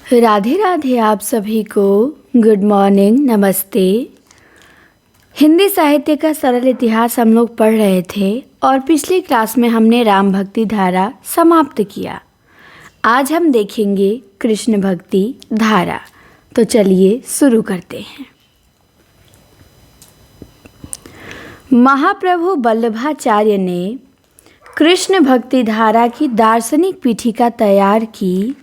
राधे राधे आप सभी को गुड मॉर्निंग, नमस्ते। हिंदी साहित्य का सरल इतिहास हम लोग पढ़ रहे थे और पिछली क्लास में हमने राम भक्ति धारा समाप्त किया। आज हम देखेंगे कृष्ण भक्ति धारा। तो चलिए शुरू करते हैं। महाप्रभु वल्लभाचार्य ने कृष्ण भक्ति धारा की दार्शनिक पीठिका तैयार की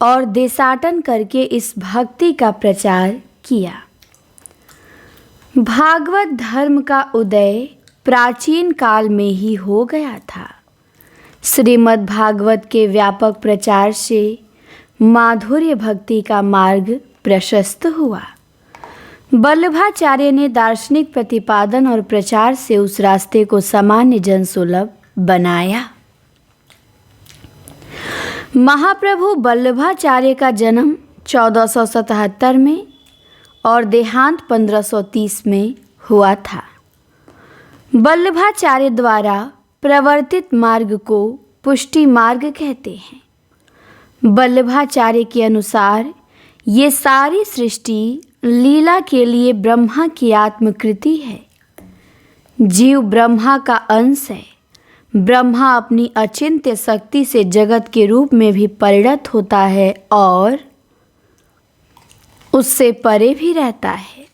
और देशाटन करके इस भक्ति का प्रचार किया। भागवत धर्म का उदय प्राचीन काल में ही हो गया था। श्रीमद् भागवत के व्यापक प्रचार से माधुर्य भक्ति का मार्ग प्रशस्त हुआ। वल्लभाचार्य ने दार्शनिक प्रतिपादन और प्रचार से उस रास्ते को सामान्य जन सुलभ बनाया। महाप्रभु वल्लभाचार्य का जन्म 1477 में और देहांत 1530 में हुआ था। वल्लभाचार्य द्वारा प्रवर्तित मार्ग को पुष्टि मार्ग कहते हैं। वल्लभाचार्य के अनुसार ये सारी सृष्टि लीला के लिए ब्रह्मा की आत्मकृति है। जीव ब्रह्मा का अंश है। ब्रह्मा अपनी अचिंत्य शक्ति से जगत के रूप में भी परिणत होता है और उससे परे भी रहता है।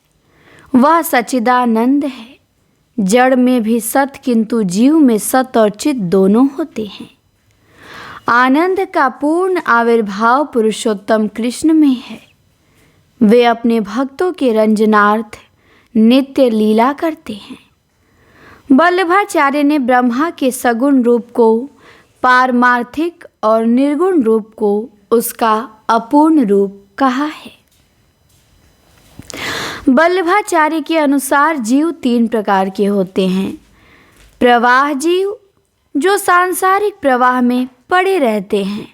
वह सच्चिदानंद है। जड़ में भी सत किंतु जीव में सत और चित दोनों होते हैं। आनंद का पूर्ण आविर्भाव पुरुषोत्तम कृष्ण में है। वे अपने भक्तों के रंजनार्थ नित्य लीला करते हैं। वल्लभाचार्य ने ब्रह्मा के सगुण रूप को पारमार्थिक और निर्गुण रूप को उसका अपूर्ण रूप कहा है। वल्लभाचार्य के अनुसार जीव 3 प्रकार के होते हैं। प्रवाह जीव, जो सांसारिक प्रवाह में पड़े रहते हैं।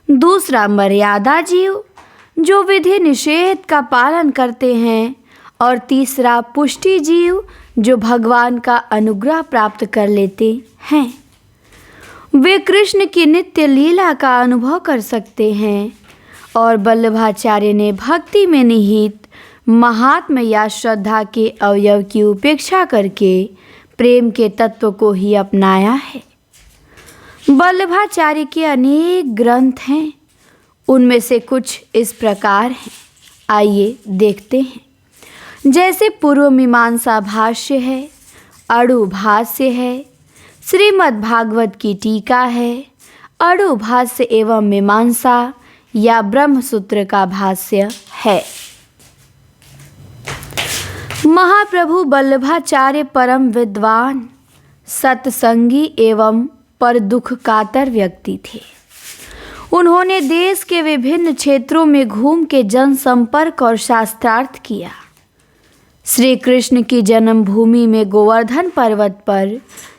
दूसरा मर्यादा जीव, जो विधि निषेध का पालन करते हैं। और तीसरा पुष्टि जीव, जो भगवान का अनुग्रह प्राप्त कर लेते हैं। वे कृष्ण की नित्य लीला का अनुभव कर सकते हैं। और वल्लभाचार्य ने भक्ति में निहित महात्म्य या श्रद्धा के अवयव की उपेक्षा करके प्रेम के तत्व को ही अपनाया है। वल्लभाचार्य के अनेक ग्रंथ हैं। उनमें से कुछ इस प्रकार हैं, आइए देखते हैं। जैसे पूर्व मीमांसा भाष्य है, अणु भाष्य है, श्रीमद् भागवत की टीका है, अणु भाष्य एवं मीमांसा या ब्रह्म सूत्र का भाष्य है। महाप्रभु वल्लभाचार्य परम विद्वान, सत्संगी एवं पर दुख कातर व्यक्ति थे। उन्होंने देश के विभिन्न क्षेत्रों में घूम के जनसंपर्क और शास्त्रार्थ किया। श्री कृष्ण की जन्मभूमि में गोवर्धन पर्वत पर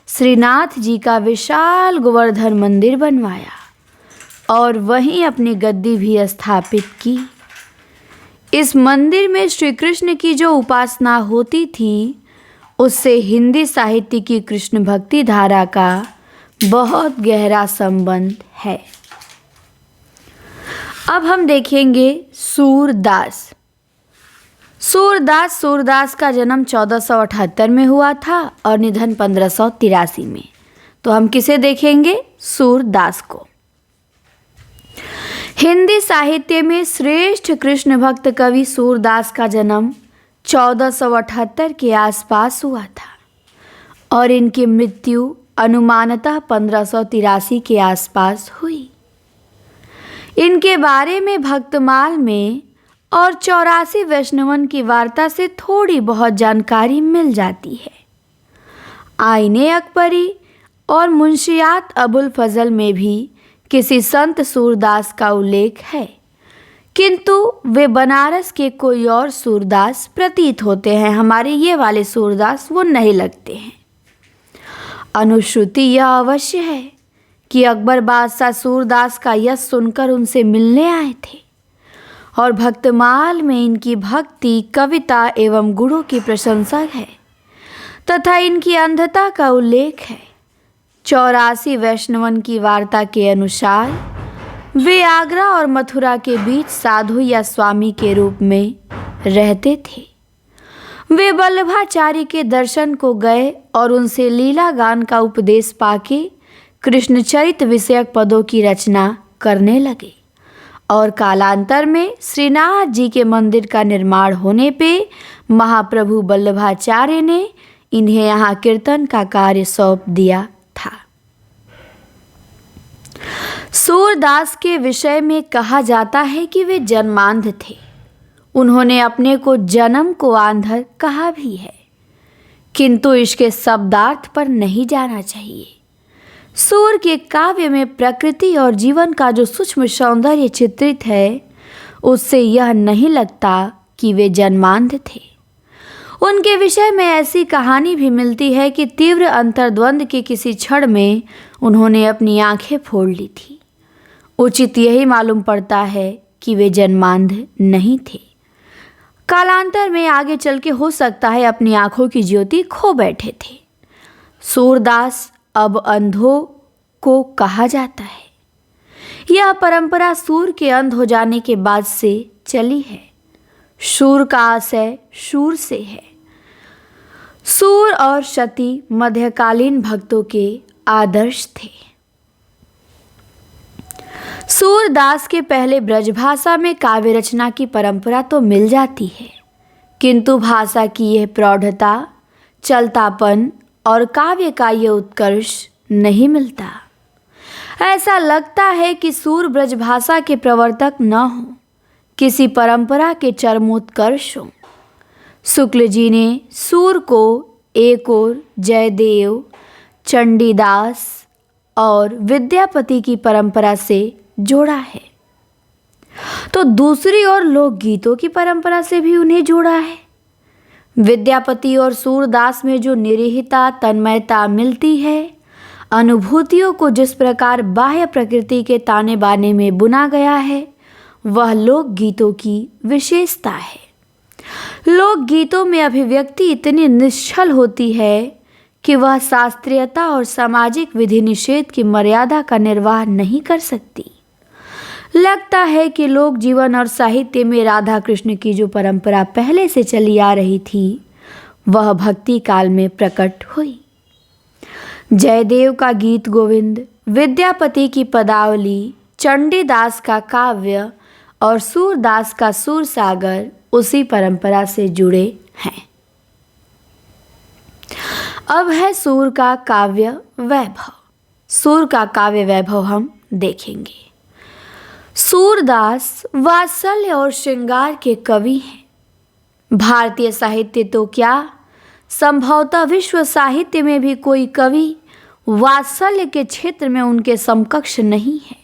श्रीनाथ जी का विशाल गोवर्धन मंदिर बनवाया और वहीं अपनी गद्दी भी स्थापित की। इस मंदिर में श्री कृष्ण की जो उपासना होती थी, उससे हिंदी साहित्य की कृष्ण भक्ति धारा का बहुत गहरा संबंध है। अब हम देखेंगे सूरदास। सूरदास का जन्म 1478 में हुआ था और निधन 1583 में। तो हम किसे देखेंगे? सूरदास को। हिंदी साहित्य में श्रेष्ठ कृष्ण भक्त कवि सूरदास का जन्म 1478 के आसपास हुआ था और इनकी मृत्यु अनुमानतः 1583 के आसपास हुई। इनके बारे में भक्तमाल में और 84 वैष्णवन की वार्ता से थोड़ी बहुत जानकारी मिल जाती है। आईने अकबरी और मुंशियात अबुल फजल में भी किसी संत सूरदास का उल्लेख है, किंतु वे बनारस के कोई और सूरदास प्रतीत होते हैं। हमारे ये वाले सूरदास वो नहीं लगते हैं। अनुश्रुति यह अवश्य है कि अकबर बादशाह सूरदास का यश सुनकर उनसे मिलने आए थे और भक्तमाल में इनकी भक्ति, कविता एवं गुणों की प्रशंसा है तथा इनकी अंधता का उल्लेख है। 84 वैष्णवन की वार्ता के अनुसार वे आगरा और मथुरा के बीच साधु या स्वामी के रूप में रहते थे। वे वल्लभाचार्य के दर्शन को गए और उनसे लीला गान का उपदेश पाके कृष्णचरित विषयक पदों की रचना करने लगे और कालांतर में श्रीनाथ जी के मंदिर का निर्माण होने पे महाप्रभु वल्लभाचार्य ने इन्हें यहाँ कीर्तन का कार्य सौंप दिया था। सूरदास के विषय में कहा जाता है कि वे जन्मांध थे। उन्होंने अपने को जन्म को आंधर कहा भी है, किंतु इसके शब्दार्थ पर नहीं जाना चाहिए। सूर के काव्य में प्रकृति और जीवन का जो सूक्ष्म सौंदर्य चित्रित है, उससे यह नहीं लगता कि वे जन्मांध थे। उनके विषय में ऐसी कहानी भी मिलती है कि तीव्र अंतर्द्वंद के किसी क्षण में उन्होंने अपनी आंखें फोड़ ली थी। उचित यही मालूम पड़ता है कि वे जन्मांध नहीं थे। कालांतर में आगे चल के हो सकता है अपनी आंखों की ज्योति खो बैठे थे। सूरदास अब अंधों को कहा जाता है। यह परंपरा सूर के अंध हो जाने के बाद से चली है। शूर का आशय शूर से है। सूर और सती मध्यकालीन भक्तों के आदर्श थे। सूरदास के पहले ब्रजभाषा में काव्य रचना की परंपरा तो मिल जाती है, किंतु भाषा की यह प्रौढ़ता, चलतापन और काव्य का यह उत्कर्ष नहीं मिलता। ऐसा लगता है कि सूर ब्रजभाषा के प्रवर्तक न हो, किसी परंपरा के चरमोत्कर्ष हों। शुक्ल जी ने सूर को एक ओर जयदेव, चंडीदास और विद्यापति की परंपरा से जोड़ा है, तो दूसरी ओर लोकगीतों की परंपरा से भी उन्हें जोड़ा है। विद्यापति और सूरदास में जो निरीहता, तन्मयता मिलती है, अनुभूतियों को जिस प्रकार बाह्य प्रकृति के ताने बाने में बुना गया है, वह लोकगीतों की विशेषता है। लोकगीतों में अभिव्यक्ति इतनी निश्चल होती है कि वह शास्त्रीयता और सामाजिक विधि निषेध की मर्यादा का निर्वाह नहीं कर सकती। लगता है कि लोक जीवन और साहित्य में राधा कृष्ण की जो परंपरा पहले से चली आ रही थी, वह भक्ति काल में प्रकट हुई। जयदेव का गीत गोविंद, विद्यापति की पदावली, चंडीदास का काव्य और सूरदास का सूर सागर उसी परंपरा से जुड़े हैं। अब है सूर का काव्य वैभव। सूर का काव्य वैभव हम देखेंगे। सूरदास वात्सल्य और श्रृंगार के कवि हैं। भारतीय साहित्य तो क्या, संभवतः विश्व साहित्य में भी कोई कवि वात्सल्य के क्षेत्र में उनके समकक्ष नहीं है,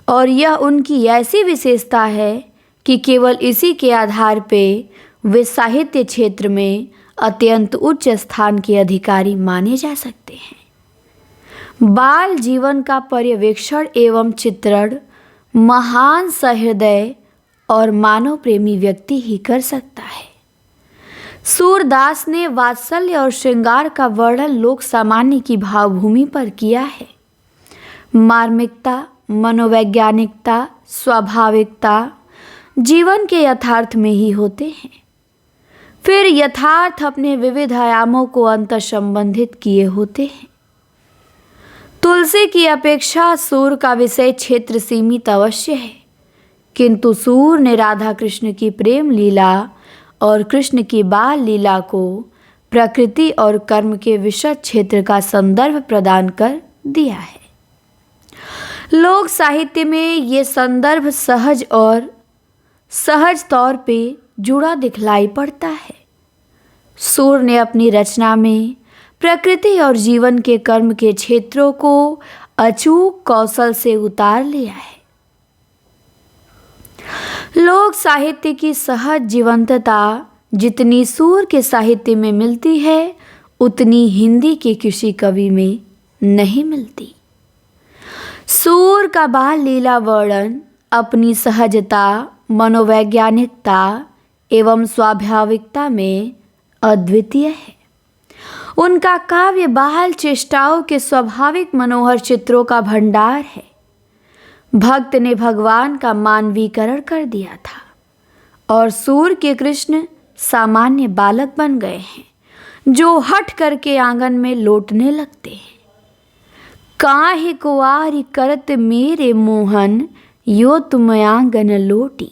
और यह उनकी ऐसी विशेषता है कि केवल इसी के आधार पे वे साहित्य क्षेत्र में अत्यंत उच्च स्थान के अधिकारी माने जा सकते हैं। बाल जीवन का पर्यवेक्षण एवं चित्रण महान सहृदय और मानव प्रेमी व्यक्ति ही कर सकता है। सूरदास ने वात्सल्य और श्रृंगार का वर्णन लोक सामान्य की भावभूमि पर किया है। मार्मिकता, मनोवैज्ञानिकता, स्वाभाविकता जीवन के यथार्थ में ही होते हैं। फिर यथार्थ अपने विविध आयामों को अंतर संबंधित किए होते हैं। तुलसी की अपेक्षा सूर का विषय क्षेत्र सीमित अवश्य है, किंतु सूर ने राधा कृष्ण की प्रेम लीला और कृष्ण की बाल लीला को प्रकृति और कर्म के विशद क्षेत्र का संदर्भ प्रदान कर दिया है। लोक साहित्य में ये संदर्भ सहज तौर पे जुड़ा दिखलाई पड़ता है। सूर ने अपनी रचना में प्रकृति और जीवन के कर्म के क्षेत्रों को अचूक कौशल से उतार लिया है। लोक साहित्य की सहज जीवंतता जितनी सूर के साहित्य में मिलती है, उतनी हिंदी के किसी कवि में नहीं मिलती। सूर का बाल लीला वर्णन अपनी सहजता, मनोवैज्ञानिकता एवं स्वाभाविकता में अद्वितीय है। उनका काव्य बाल चेष्टाओं के स्वाभाविक मनोहर चित्रों का भंडार है। भक्त ने भगवान का मानवीकरण कर दिया था और सूर के कृष्ण सामान्य बालक बन गए हैं जो हट करके आंगन में लौटने लगते हैं। काहे कुआरी करत मेरे मोहन, यो तुम आंगन लोटी।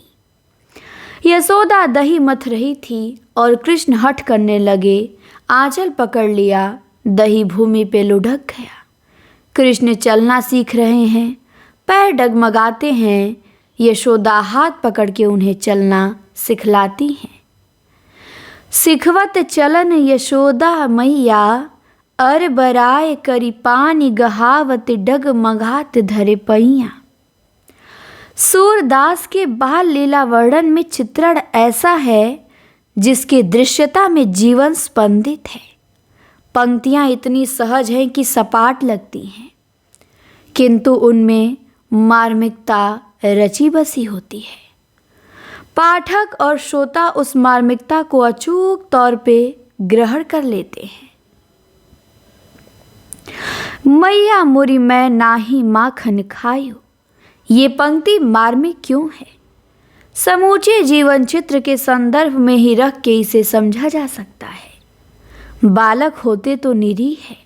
यशोदा दही मथ रही थी और कृष्ण हट करने लगे। आंचल पकड़ लिया, दही भूमि पे लुढ़क गया। कृष्ण चलना सीख रहे हैं, पैर डगमगाते हैं। यशोदा हाथ पकड़ के उन्हें चलना सिखलाती हैं। सिखवत चलन यशोदा मैया, अर बराए करी पानी गहावत डगमगात धरे पैया। सूरदास के बाल लीला वर्णन में चित्रण ऐसा है जिसकी दृश्यता में जीवन स्पंदित है। पंक्तियां इतनी सहज हैं कि सपाट लगती हैं, किंतु उनमें मार्मिकता रची बसी होती है। पाठक और श्रोता उस मार्मिकता को अचूक तौर पे ग्रहण कर लेते हैं। मैया मोरी मैं नाही माखन खायो, ये पंक्ति मार्मिक क्यों है? समूचे जीवन चित्र के संदर्भ में ही रख के इसे समझा जा सकता है। बालक होते तो निरीह है,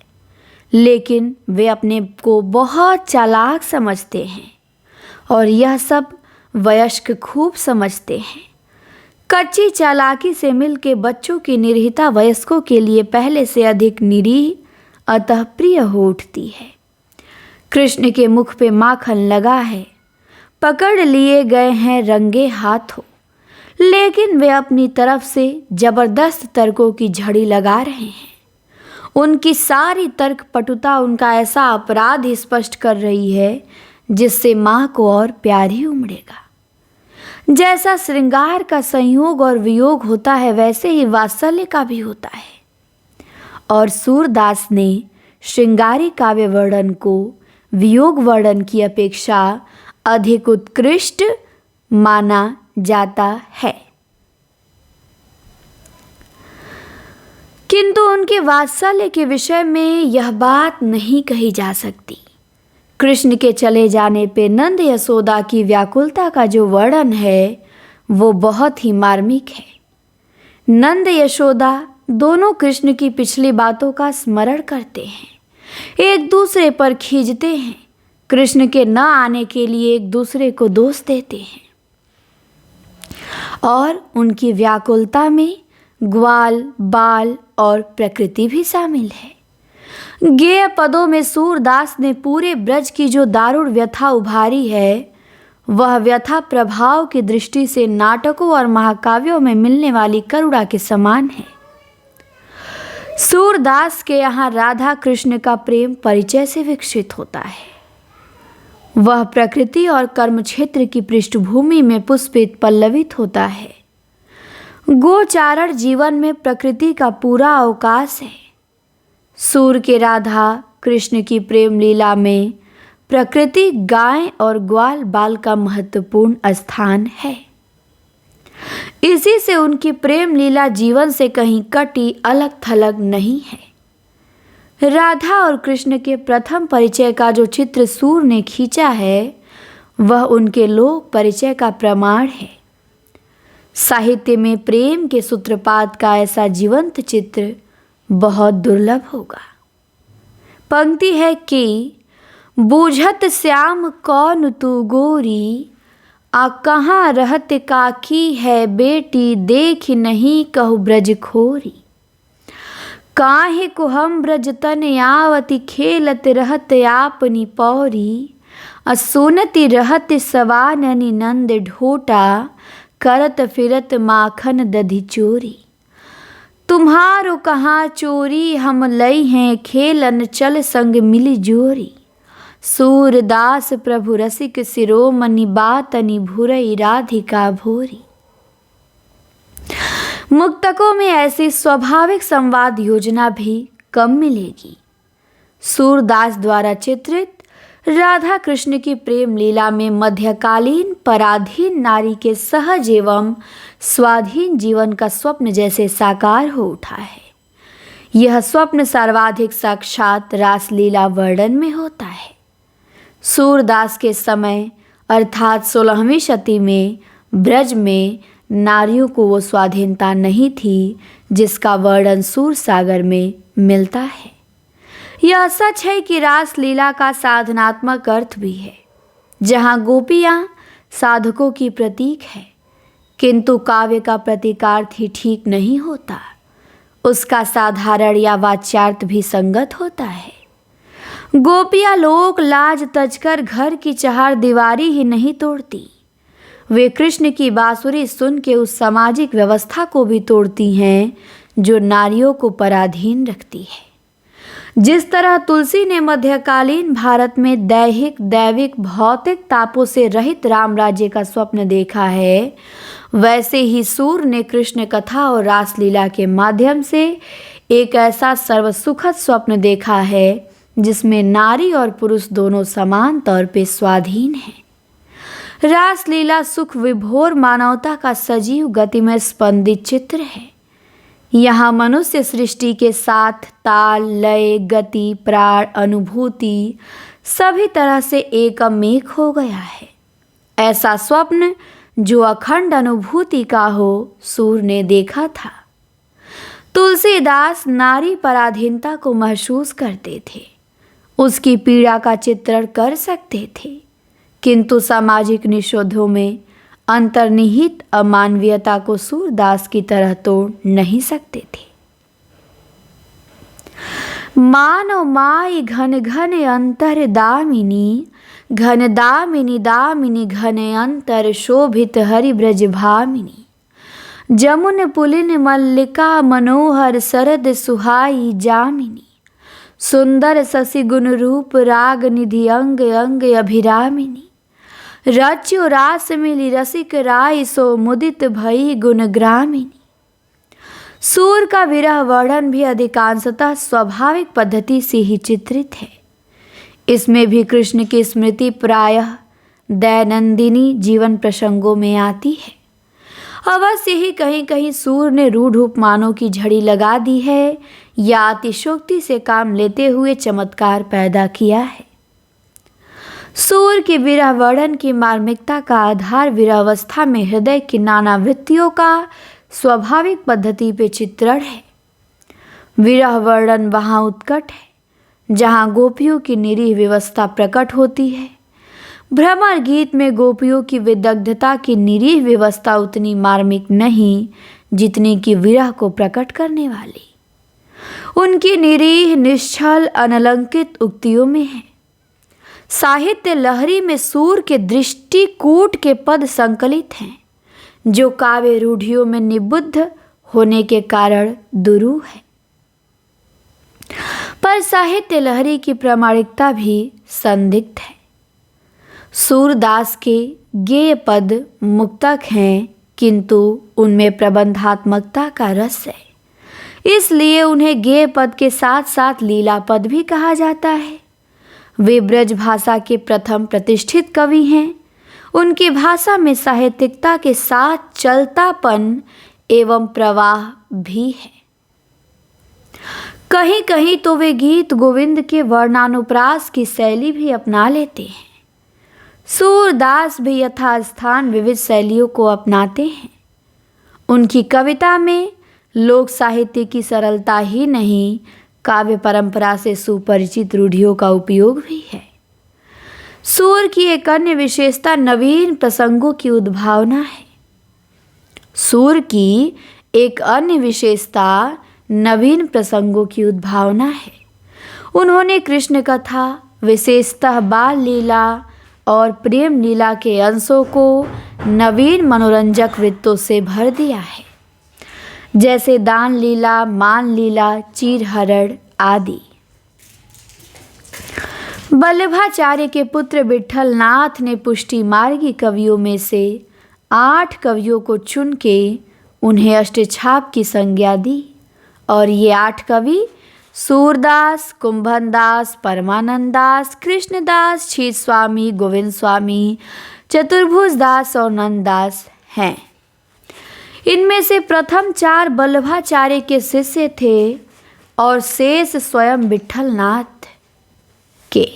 लेकिन वे अपने को बहुत चालाक समझते हैं और यह सब वयस्क खूब समझते हैं। कच्ची चालाकी से मिलके बच्चों की निरीहता वयस्कों के लिए पहले से अधिक निरीह अतः प्रिय हो उठती है। कृष्ण के मुख पे माखन लगा है, पकड़ लिए गए हैं रंगे हाथों, लेकिन वे अपनी तरफ से जबरदस्त तर्कों की झड़ी लगा रहे हैं। उनकी सारी तर्क पटुता उनका ऐसा अपराध ही स्पष्ट कर रही है जिससे माँ को और प्यार ही उमड़ेगा। जैसा श्रृंगार का संयोग और वियोग होता है, वैसे ही वात्सल्य का भी होता है। और सूरदास ने श्रृंगारी काव्य वर्णन को वियोग वर्णन की अपेक्षा अधिक उत्कृष्ट माना जाता है। किंतु उनके वात्सल्य के विषय में यह बात नहीं कही जा सकती। कृष्ण के चले जाने पे नंद यशोदा की व्याकुलता का जो वर्णन है वो बहुत ही मार्मिक है। नंद यशोदा दोनों कृष्ण की पिछली बातों का स्मरण करते हैं, एक दूसरे पर खींचते हैं, कृष्ण के न आने के लिए एक दूसरे को दोष देते हैं। और उनकी व्याकुलता में ग्वाल, बाल और प्रकृति भी शामिल है। गेय पदों में सूरदास ने पूरे ब्रज की जो दारुण व्यथा उभारी है, वह व्यथा प्रभाव की दृष्टि से नाटकों और महाकाव्यों में मिलने वाली करुणा के समान है। सूरदास के यहाँ राधा कृष्ण का प्रेम परिचय से विकसित होता है। वह प्रकृति और कर्म क्षेत्र की पृष्ठभूमि में पुष्पित पल्लवित होता है। गोचारण जीवन में प्रकृति का पूरा अवकाश है। सूर के राधा कृष्ण की प्रेम लीला में प्रकृति, गाय और ग्वाल बाल का महत्वपूर्ण स्थान है। इसी से उनकी प्रेम लीला जीवन से कहीं कटी अलग थलग नहीं है। राधा और कृष्ण के प्रथम परिचय का जो चित्र सूर ने खींचा है, वह उनके लोक परिचय का प्रमाण है। साहित्य में प्रेम के सूत्रपात का ऐसा जीवंत चित्र बहुत दुर्लभ होगा। पंक्ति है कि बूझत श्याम कौन तू गोरी, आ कहाँ रहत काकी है बेटी, देख नहीं कहु ब्रज खोरी। काहे को हम ब्रज तन आवती, खेलत रहत आपनी पौरी। असुनति रहत सवाननि नंद ढोटा, करत फिरत माखन दधि चोरी। तुम्हारो कहाँ चोरी हम लई हैं, खेलन चल संग मिली जोरी। सूरदास प्रभु रसिक शिरोमणि, बातनि भुरई राधिका भोरी। मुक्तकों में ऐसी स्वाभाविक संवाद योजना भी कम मिलेगी। सूरदास द्वारा चित्रित राधा कृष्ण की प्रेम लीला में मध्यकालीन पराधीन नारी के सहज एवं स्वाधीन जीवन का स्वप्न जैसे साकार हो उठा है। यह स्वप्न सर्वाधिक साक्षात रासलीला वर्णन में होता है। सूरदास के समय अर्थात 16वीं शती में ब्रज में नारियों को वो स्वाधीनता नहीं थी जिसका वर्णन सूर सागर में मिलता है। यह सच है कि रास लीला का साधनात्मक अर्थ भी है, जहाँ गोपियाँ साधकों की प्रतीक है, किंतु काव्य का प्रतीकार्थ ही ठीक नहीं होता, उसका साधारण या वाच्यार्थ भी संगत होता है। गोपियाँ लोक लाज तजकर घर की चार दीवारी ही नहीं तोड़ती, वे कृष्ण की बांसुरी सुन के उस सामाजिक व्यवस्था को भी तोड़ती हैं जो नारियों को पराधीन रखती है। जिस तरह तुलसी ने मध्यकालीन भारत में दैहिक दैविक भौतिक तापों से रहित राम राज्य का स्वप्न देखा है, वैसे ही सूर ने कृष्ण कथा और रासलीला के माध्यम से एक ऐसा सर्वसुखद स्वप्न देखा है जिसमें नारी और पुरुष दोनों समान तौर पे स्वाधीन हैं। रासलीला सुख विभोर मानवता का सजीव गतिमय स्पंदित चित्र है। यहाँ मनुष्य सृष्टि के साथ ताल लय गति प्राण अनुभूति सभी तरह से एकमेक हो गया है। ऐसा स्वप्न जो अखंड अनुभूति का हो सूर ने देखा था। तुलसीदास नारी पराधीनता को महसूस करते थे, उसकी पीड़ा का चित्रण कर सकते थे, किंतु सामाजिक निषेधों में अंतर्निहित अमानवीयता को सूरदास की तरह तोड़ नहीं सकते थे। मानो माई घन घन अंतर दामिनी, घन दामिनी दामिनी घन अंतर शोभित हरि ब्रज भामिनी, जमुन पुलिन मल्लिका मनोहर शरद सुहाई जामिनी, सुंदर शशि गुण रूप राग निधि अंग अंग अभिरामिनी, रच्यो रास मिली रसिक राय सो मुदित भई गुण ग्रामिनी। सूर का विरह वर्णन भी अधिकांशतः स्वाभाविक पद्धति से ही चित्रित है। इसमें भी कृष्ण की स्मृति प्रायः दैनंदिनी जीवन प्रसंगों में आती है। अवश्य ही कहीं कहीं सूर ने रूढ़ उपमानों की झड़ी लगा दी है या अतिशोक्ति से काम लेते हुए चमत्कार पैदा किया है। सूर के विरह वर्णन की मार्मिकता का आधार विरहावस्था में हृदय की नाना वृत्तियों का स्वाभाविक पद्धति पे चित्रण है। विरह वर्णन वहाँ उत्कट है जहाँ गोपियों की निरीह व्यवस्था प्रकट होती है। भ्रमर गीत में गोपियों की विदग्धता की निरीह व्यवस्था उतनी मार्मिक नहीं जितनी कि विरह को प्रकट करने वाली उनकी निरीह निश्चल अनलंकित उक्तियों में है। साहित्य लहरी में सूर के दृष्टिकूट के पद संकलित हैं जो काव्य रूढ़ियों में निबद्ध होने के कारण दुरूह है, पर साहित्य लहरी की प्रामाणिकता भी संदिग्ध है। सूरदास के गेय पद मुक्तक हैं, किंतु उनमें प्रबंधात्मकता का रस है, इसलिए उन्हें गेय पद के साथ साथ लीला पद भी कहा जाता है। वे ब्रज भाषा के प्रथम प्रतिष्ठित कवि हैं। उनकी भाषा में साहित्यिकता के साथ चलतापन एवं प्रवाह भी है। कहीं कहीं तो वे गीत गोविंद के वर्णानुप्रास की शैली भी अपना लेते हैं। सूरदास भी यथास्थान विविध शैलियों को अपनाते हैं। उनकी कविता में लोक साहित्य की सरलता ही नहीं, काव्य परंपरा से सुपरिचित रूढ़ियों का उपयोग भी है। सूर की एक अन्य विशेषता नवीन प्रसंगों की उद्भावना है। सूर की एक अन्य विशेषता नवीन प्रसंगों की उद्भावना है। उन्होंने कृष्ण कथा, विशेषतः बाल लीला और प्रेम लीला के अंशों को नवीन मनोरंजक वृत्तों से भर दिया है, जैसे दान लीला, मान लीला, चीरहरण आदि। वल्लभाचार्य के पुत्र विट्ठल नाथ ने पुष्टि मार्गी कवियों में से 8 कवियों को चुन के उन्हें अष्टछाप की संज्ञा दी, और ये 8 कवि सूरदास, कुंभनदास, परमानंद दास, कृष्णदास, क्षीर स्वामी, गोविंद स्वामी, चतुर्भुज दास और नंददास हैं। इनमें से प्रथम 4 वल्लभाचार्य के शिष्य थे और शेष स्वयं विट्ठलनाथ के।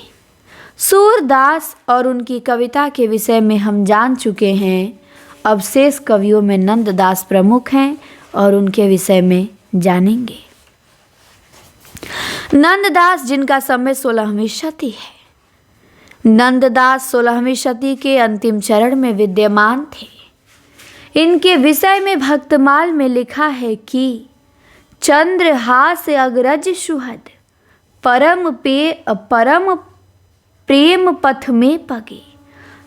सूरदास और उनकी कविता के विषय में हम जान चुके हैं। अब शेष कवियों में नंददास प्रमुख हैं और उनके विषय में जानेंगे। नंददास, जिनका समय 16वीं शती है। नंददास 16वीं शती के अंतिम चरण में विद्यमान थे। इनके विषय में भक्तमाल में लिखा है कि चंद्रहास अग्रज सुहद परम प्रेम पथ में पगे।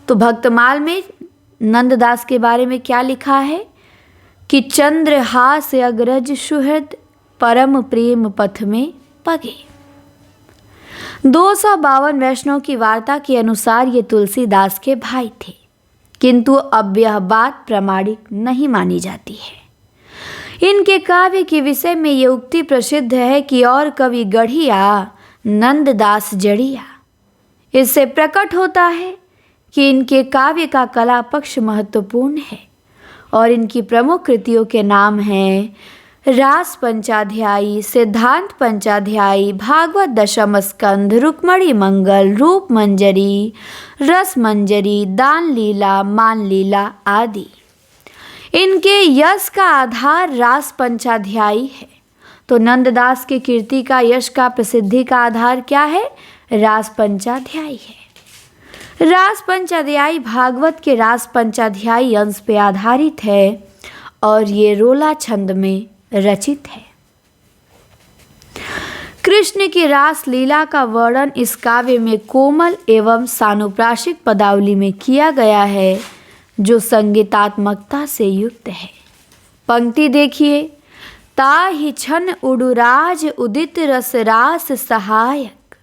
तो भक्तमाल में नंददास के बारे में क्या लिखा है कि चंद्रहास अग्रज सुहद परम प्रेम पथ में पगे। 252 वैष्णव की वार्ता के अनुसार ये तुलसीदास के भाई थे, किंतु अब यह बात प्रामाणिक नहीं मानी जाती है। इनके काव्य के विषय में ये उक्ति प्रसिद्ध है कि और कवि गढ़िया नंददास जड़िया। इससे प्रकट होता है कि इनके काव्य का कला पक्ष महत्वपूर्ण है और इनकी प्रमुख कृतियों के नाम हैं रास पंचाध्यायी, सिद्धांत पंचाध्यायी, भागवत दशम स्कंध, रुक्मणी मंगल, रूप मंजरी, रस मंजरी, दान लीला, मान लीला आदि। इनके यश का आधार रास पंचाध्यायी है। तो नंददास के कीर्ति का, यश का, प्रसिद्धि का आधार क्या है? रास पंचाध्यायी है। रास पंचाध्यायी भागवत के रास पंचाध्यायी अंश पे आधारित है और ये रोला छंद में रचित है। कृष्ण की रास लीला का वर्णन इस काव्य में कोमल एवं सानुप्रासिक पदावली में किया गया है, जो संगीतात्मकता से युक्त है। पंक्ति देखिए। ताहि छन उडुराज उदित रस रास सहायक,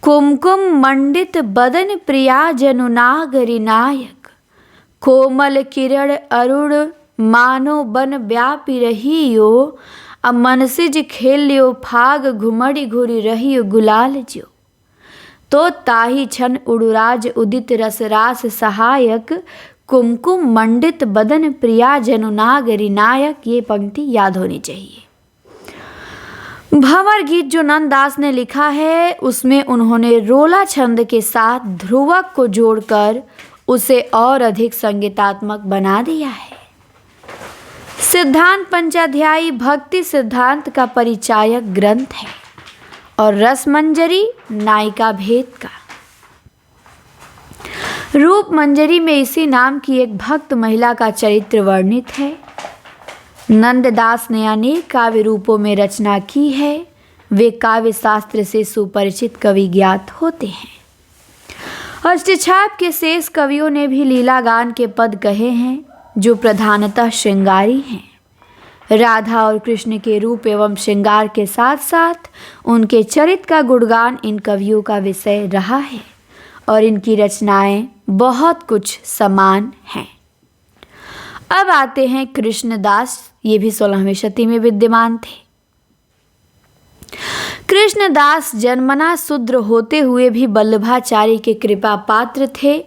कुमकुम मंडित बदन प्रिया जनुनागरी नायक, कोमल किरण अरुण मानो बन व्यापी रहियो, मनसिज खेलियो फाग घुमड़ी घुरी रहियो गुलाल जो। तो ताहि छन उडुराज उदित रसरास सहायक, कुमकुम मंडित बदन प्रिया जनुनागरी नायक, ये पंक्ति याद होनी चाहिए। भंवर गीत जो नंददास ने लिखा है उसमें उन्होंने रोला छंद के साथ ध्रुवक को जोड़कर उसे और अधिक संगीतात्मक बना दिया है। सिद्धांत पंचाध्यायी भक्ति सिद्धांत का परिचायक ग्रंथ है और रस मंजरी नायिका भेद का। रूप मंजरी में इसी नाम की एक भक्त महिला का चरित्र वर्णित है। नंददास ने अनेक काव्य रूपों में रचना की है। वे काव्य शास्त्र से सुपरिचित कवि ज्ञात होते हैं। अष्टछाप के शेष कवियों ने भी लीला गान के पद कहे हैं, जो प्रधानतः श्रृंगारी हैं। राधा और कृष्ण के रूप एवं श्रृंगार के साथ साथ उनके चरित्र का गुणगान इन कवियों का विषय रहा है और इनकी रचनाएं बहुत कुछ समान हैं। अब आते हैं कृष्णदास। ये भी 16वीं शती में विद्यमान थे। कृष्णदास जन्मना शूद्र होते हुए भी वल्लभाचार्य के कृपा पात्र थे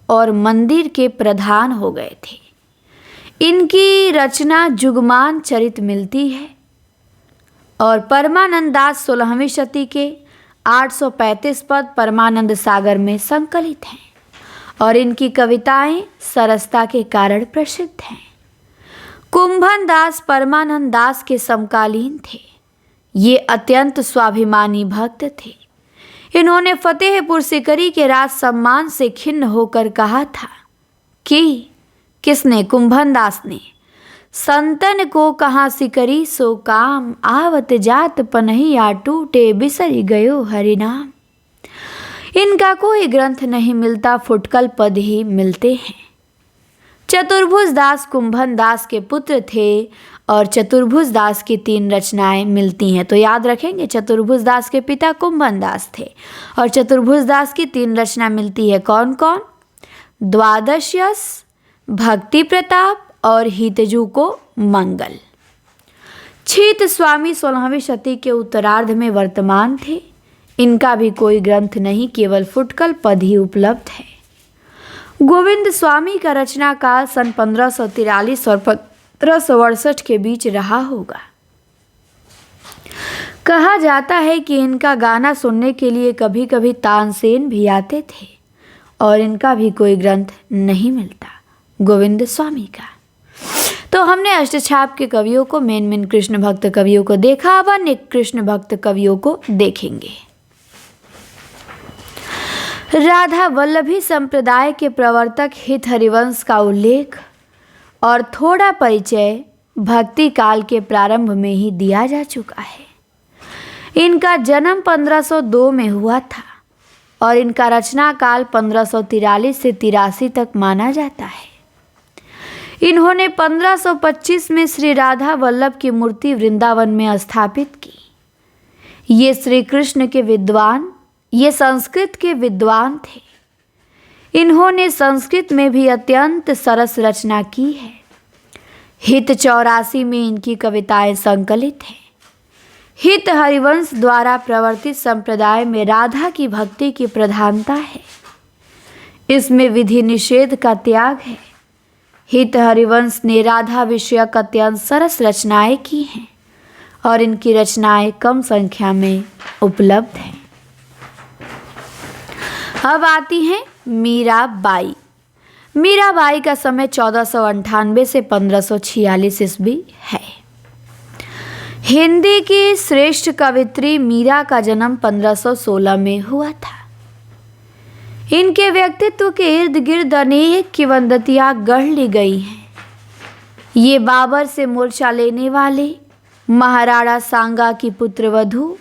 और मंदिर के प्रधान हो गए थे। इनकी रचना जुगमान चरित मिलती है और परमानंद दास 16वीं शती के 835 पद परमानंद सागर में संकलित हैं और इनकी कविताएं सरसता के कारण प्रसिद्ध हैं। कुंभन दास परमानंद दास के समकालीन थे। ये अत्यंत स्वाभिमानी भक्त थे। इन्होंने फतेहपुर सिकरी के राज सम्मान से खिन्न होकर कहा था कि किसने? कुंभन दास ने। संतन को कहाँ सिकरी सो काम, आवत जात पनहिया टूटे बिसरी गयो हरिनाम। इनका कोई ग्रंथ नहीं मिलता, फुटकल पद ही मिलते हैं। चतुर्भुज दास कुंभन दास के पुत्र थे और चतुर्भुज दास की 3 रचनाएं मिलती हैं। तो याद रखेंगे, चतुर्भुज दास के पिता कुंभन दास थे और चतुर्भुज दास की 3 रचना मिलती है। कौन कौन? द्वादश यश, भक्ति प्रताप और हितजू को मंगल। छीत स्वामी 16वीं शती के उत्तरार्ध में वर्तमान थे। इनका भी कोई ग्रंथ नहीं, केवल फुटकल पद ही उपलब्ध है। गोविंद स्वामी का रचना काल सन 1543 और 1568 के बीच रहा होगा। कहा जाता है कि इनका गाना सुनने के लिए कभी कभी तानसेन भी आते थे और इनका भी कोई ग्रंथ नहीं मिलता गोविंद स्वामी का। तो हमने अष्टछाप के कवियों को, मेन कृष्ण भक्त कवियों को देखा। अब अन्य कृष्ण भक्त कवियों को देखेंगे। राधा वल्लभी संप्रदाय के प्रवर्तक हित हरिवंश का उल्लेख और थोड़ा परिचय भक्ति काल के प्रारंभ में ही दिया जा चुका है। इनका जन्म 1502 में हुआ था और इनका रचना काल 1543 से 83 तक माना जाता है। इन्होंने 1525 में श्री राधा वल्लभ की मूर्ति वृंदावन में स्थापित की। ये श्री कृष्ण के विद्वान, ये संस्कृत के विद्वान थे। इन्होंने संस्कृत में भी अत्यंत सरस रचना की है। हित 84 में इनकी कविताएं संकलित हैं। हित हरिवंश द्वारा प्रवर्तित संप्रदाय में राधा की भक्ति की प्रधानता है। इसमें विधि निषेध का त्याग है। हित हरिवंश ने राधा विषयक अत्यंत सरस रचनाएं की हैं और इनकी रचनाएं कम संख्या में उपलब्ध हैं। अब आती हैं मीराबाई। मीराबाई का समय 1498 से 1546 ईस्वी है। हिंदी की श्रेष्ठ कवित्री मीरा का जन्म 1516 में हुआ था। इनके व्यक्तित्व के इर्द गिर्द अनेक किंवदंतियां गढ़ ली गई हैं। ये बाबर से मूर्छा लेने वाले महाराणा सांगा की पुत्रवधू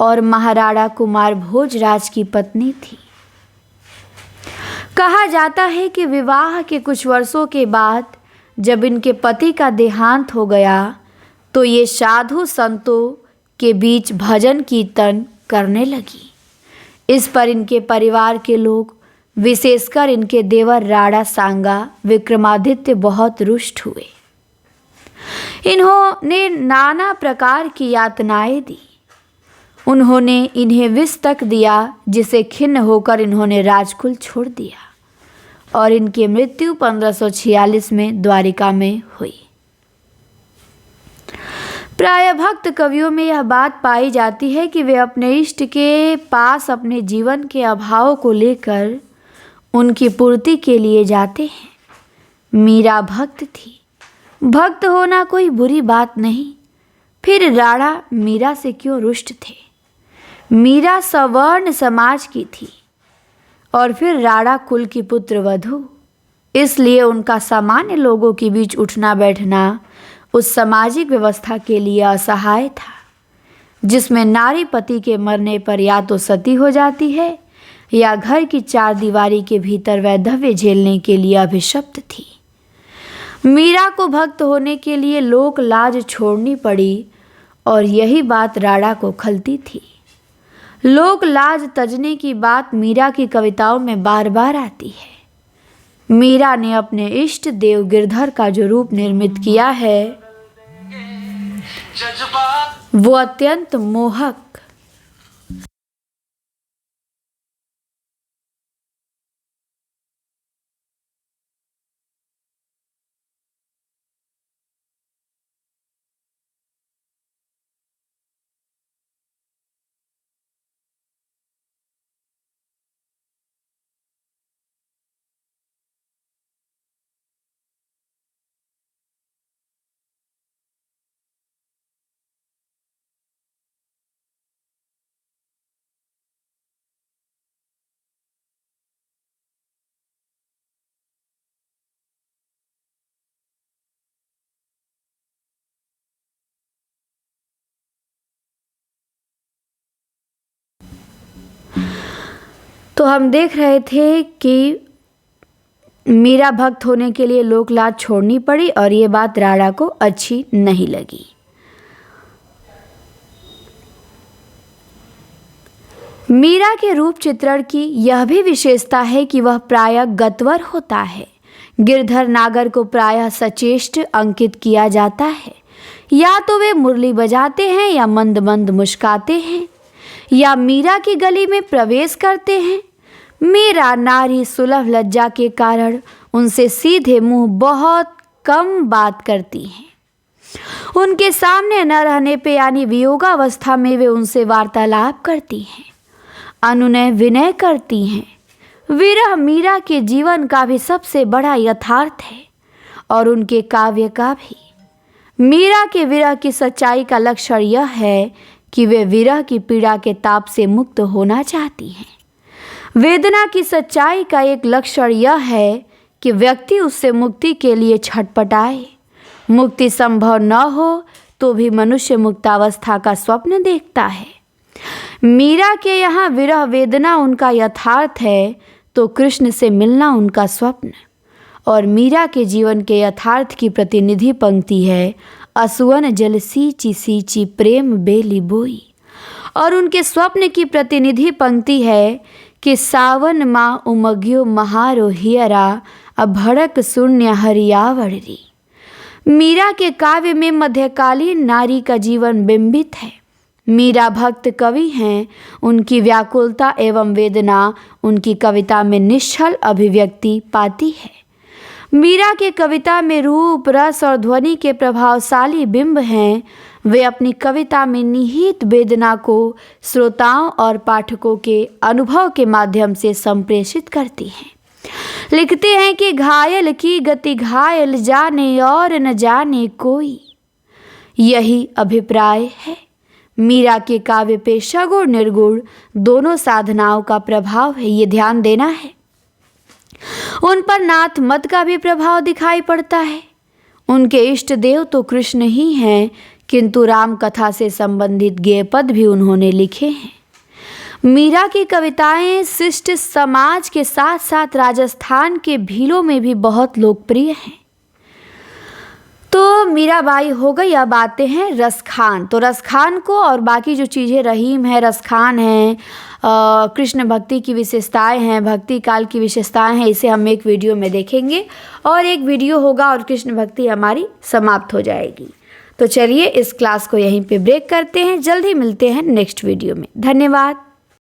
और महाराणा कुमार भोजराज की पत्नी थी। कहा जाता है कि विवाह के कुछ वर्षों के बाद जब इनके पति का देहांत हो गया तो ये साधु संतों के बीच भजन कीर्तन करने लगी। इस पर इनके परिवार के लोग, विशेषकर इनके देवर राणा सांगा विक्रमादित्य, बहुत रुष्ट हुए। इन्होंने नाना प्रकार की यातनाएं दी। उन्होंने इन्हें विष तक दिया, जिसे खिन्न होकर इन्होंने राजकुल छोड़ दिया और इनकी मृत्यु 1546 में द्वारिका में हुई। प्राय भक्त कवियों में यह बात पाई जाती है कि वे अपने इष्ट के पास अपने जीवन के अभाव को लेकर उनकी पूर्ति के लिए जाते हैं। मीरा भक्त थी। भक्त होना कोई बुरी बात नहीं। फिर राणा मीरा से क्यों रुष्ट थे? मीरा सवर्ण समाज की थी और फिर राणा कुल की पुत्र वधू, इसलिए उनका सामान्य लोगों के बीच उठना बैठना उस सामाजिक व्यवस्था के लिए असहाय था, जिसमें नारी पति के मरने पर या तो सती हो जाती है या घर की चार दीवारी के भीतर वैधव्य झेलने के लिए अभिशप्त थी। मीरा को भक्त होने के लिए लोक लाज छोड़नी पड़ी और यही बात राणा को खलती थी। लोक लाज तजने की बात मीरा की कविताओं में बार बार आती है। मीरा ने अपने इष्ट देव गिरधर का जो रूप निर्मित किया है वो अत्यंत मोहक, तो हम देख रहे थे कि मीरा भक्त होने के लिए लोक लाज छोड़नी पड़ी और ये बात राणा को अच्छी नहीं लगी। मीरा के रूप चित्रण की यह भी विशेषता है कि वह प्रायः गतवर होता है। गिरधर नागर को प्रायः सचेष्ट अंकित किया जाता है। या तो वे मुरली बजाते हैं या मंद मंद मुस्काते हैं या मीरा की गली में प्रवेश करते हैं। मीरा नारी सुलभ लज्जा के कारण उनसे सीधे मुंह बहुत कम बात करती हैं। उनके सामने न रहने पे यानी वियोगावस्था में वे उनसे वार्तालाप करती हैं, अनुनय विनय करती हैं। विरह मीरा के जीवन का भी सबसे बड़ा यथार्थ है और उनके काव्य का भी। मीरा के विरह की सच्चाई का लक्षण यह है कि वे विरह की पीड़ा के ताप से मुक्त होना चाहती हैं। वेदना की सच्चाई का एक लक्षण यह है कि व्यक्ति उससे मुक्ति के लिए छटपटाए। मुक्ति संभव न हो तो भी मनुष्य मुक्तावस्था का स्वप्न देखता है। मीरा के यहाँ विरह वेदना उनका यथार्थ है तो कृष्ण से मिलना उनका स्वप्न। और मीरा के जीवन के यथार्थ की प्रतिनिधि पंक्ति है, असुवन जल सींची सींची प्रेम बेली बोई। और उनके स्वप्न की प्रतिनिधि पंक्ति है कि सावन माँ उमग्यो महारो हियरा अभड़क शून्य हरियावड़ी। मीरा के काव्य में मध्यकालीन नारी का जीवन बिंबित है। मीरा भक्त कवि हैं, उनकी व्याकुलता एवं वेदना उनकी कविता में निश्चल अभिव्यक्ति पाती है। मीरा के कविता में रूप रस और ध्वनि के प्रभावशाली बिंब हैं। वे अपनी कविता में निहित वेदना को श्रोताओं और पाठकों के अनुभव के माध्यम से संप्रेषित करती हैं। लिखते हैं कि घायल की गति घायल जाने और न जाने कोई, यही अभिप्राय है। मीरा के काव्य पे सगुण निर्गुण दोनों साधनाओं का प्रभाव है, ये ध्यान देना है। उन पर नाथ मत का भी प्रभाव दिखाई पड़ता है। उनके इष्ट देव तो कृष्ण ही हैं, किंतु राम कथा से संबंधित गेय पद भी उन्होंने लिखे हैं। मीरा की कविताएं शिष्ट समाज के साथ साथ राजस्थान के भीलों में भी बहुत लोकप्रिय हैं। तो मीराबाई हो गई। अब आते हैं रसखान। तो रसखान को और बाकी जो चीज़ें रहीम है, रसखान है, कृष्ण भक्ति की विशेषताएं हैं, भक्ति काल की विशेषताएं हैं, इसे हम एक वीडियो में देखेंगे और एक वीडियो होगा और कृष्ण भक्ति हमारी समाप्त हो जाएगी। तो चलिए इस क्लास को यहीं पे ब्रेक करते हैं। जल्द ही मिलते हैं नेक्स्ट वीडियो में। धन्यवाद।